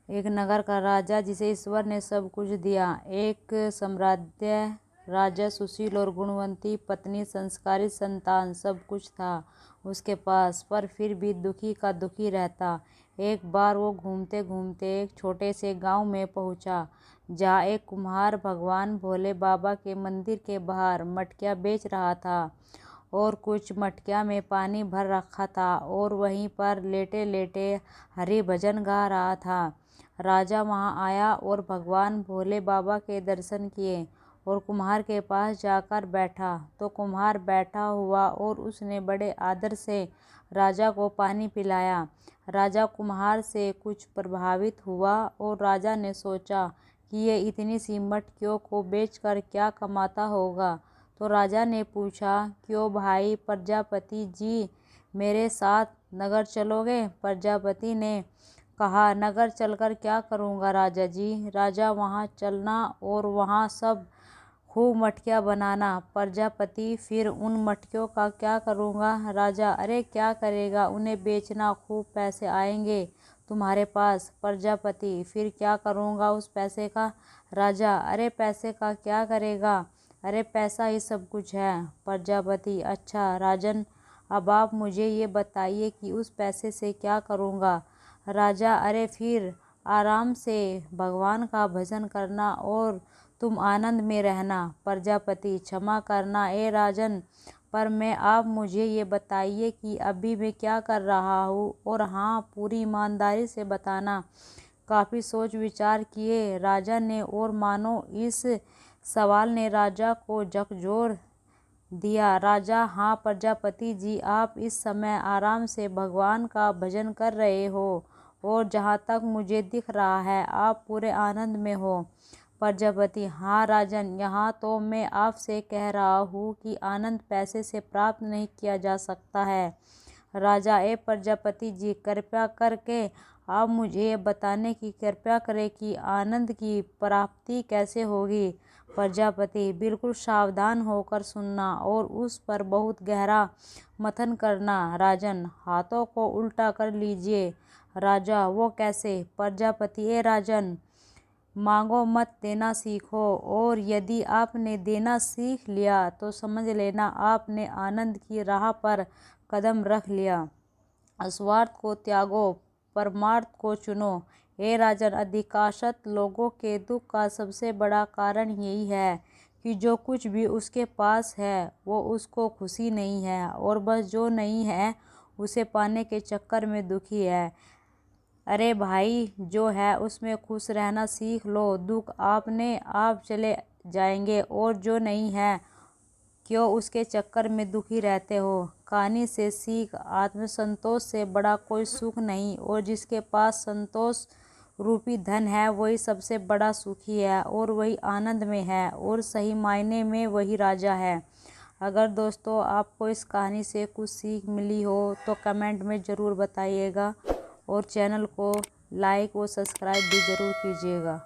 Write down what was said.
एक नगर का राजा जिसे ईश्वर ने सब कुछ दिया। एक सम्राज्य राजा, सुशील और गुणवंती पत्नी, संस्कारी संतान, सब कुछ था उसके पास, पर फिर भी दुखी का दुखी रहता। एक बार वो घूमते घूमते एक छोटे से गांव में पहुंचा, जहाँ एक कुम्हार भगवान भोले बाबा के मंदिर के बाहर मटकियाँ बेच रहा था और कुछ मटकियाँ में पानी भर रखा था और वहीं पर लेटे लेटे हरि भजन गा रहा था। राजा वहां आया और भगवान भोले बाबा के दर्शन किए और कुम्हार के पास जाकर बैठा। तो कुम्हार बैठा हुआ और उसने बड़े आदर से राजा को पानी पिलाया। राजा कुम्हार से कुछ प्रभावित हुआ और राजा ने सोचा कि ये इतनी सी मटकियों को बेचकर क्या कमाता होगा। तो राजा ने पूछा, क्यों भाई प्रजापति जी, मेरे साथ नगर चलोगे? प्रजापति ने कहा, नगर चलकर क्या करूँगा राजा जी। राजा, वहाँ चलना और वहाँ सब खूब मटकियाँ बनाना। प्रजापति, फिर उन मटकियों का क्या करूँगा? राजा, अरे क्या करेगा, उन्हें बेचना, खूब पैसे आएंगे तुम्हारे पास। प्रजापति, फिर क्या करूँगा उस पैसे का? राजा, अरे पैसे का क्या करेगा, अरे पैसा ही सब कुछ है। प्रजापति, अच्छा राजन, अब आप मुझे ये बताइए कि उस पैसे से क्या करूँगा। राजा, अरे फिर आराम से भगवान का भजन करना और तुम आनंद में रहना। प्रजापति, क्षमा करना ए राजन, पर मैं आप मुझे ये बताइए कि अभी मैं क्या कर रहा हूँ, और हाँ, पूरी ईमानदारी से बताना। काफ़ी सोच विचार किए राजा ने, और मानो इस सवाल ने राजा को झकझोर दिया। राजा, हाँ प्रजापति जी, आप इस समय आराम से भगवान का भजन कर रहे हो और जहाँ तक मुझे दिख रहा है आप पूरे आनंद में हो। प्रजापति, हाँ राजन, यहाँ तो मैं आपसे कह रहा हूँ कि आनंद पैसे से प्राप्त नहीं किया जा सकता है। राजा, ए प्रजापति जी, कृपया करके आप मुझे ये बताने की कृपया करें कि आनंद की प्राप्ति कैसे होगी। प्रजापति, बिल्कुल सावधान होकर सुनना और उस पर बहुत गहरा मंथन करना। राजन, हाथों को उल्टा कर लीजिए। राजा, वो कैसे? प्रजापति, ए राजन, मांगो मत, देना सीखो, और यदि आपने देना सीख लिया तो समझ लेना आपने आनंद की राह पर कदम रख लिया। स्वार्थ को त्यागो, परमार्थ को चुनो। हे राजन, अधिकांशत लोगों के दुख का सबसे बड़ा कारण यही है कि जो कुछ भी उसके पास है वो उसको खुशी नहीं है, और बस जो नहीं है उसे पाने के चक्कर में दुखी है। अरे भाई, जो है उसमें खुश रहना सीख लो, दुख आपने आप चले जाएंगे, और जो नहीं है क्यों उसके चक्कर में दुखी रहते हो। कहानी से सीख, आत्मसंतोष से बड़ा कोई सुख नहीं, और जिसके पास संतोष रूपी धन है वही सबसे बड़ा सुखी है, और वही आनंद में है, और सही मायने में वही राजा है। अगर दोस्तों आपको इस कहानी से कुछ सीख मिली हो तो कमेंट में ज़रूर बताइएगा, और चैनल को लाइक और सब्सक्राइब भी ज़रूर कीजिएगा।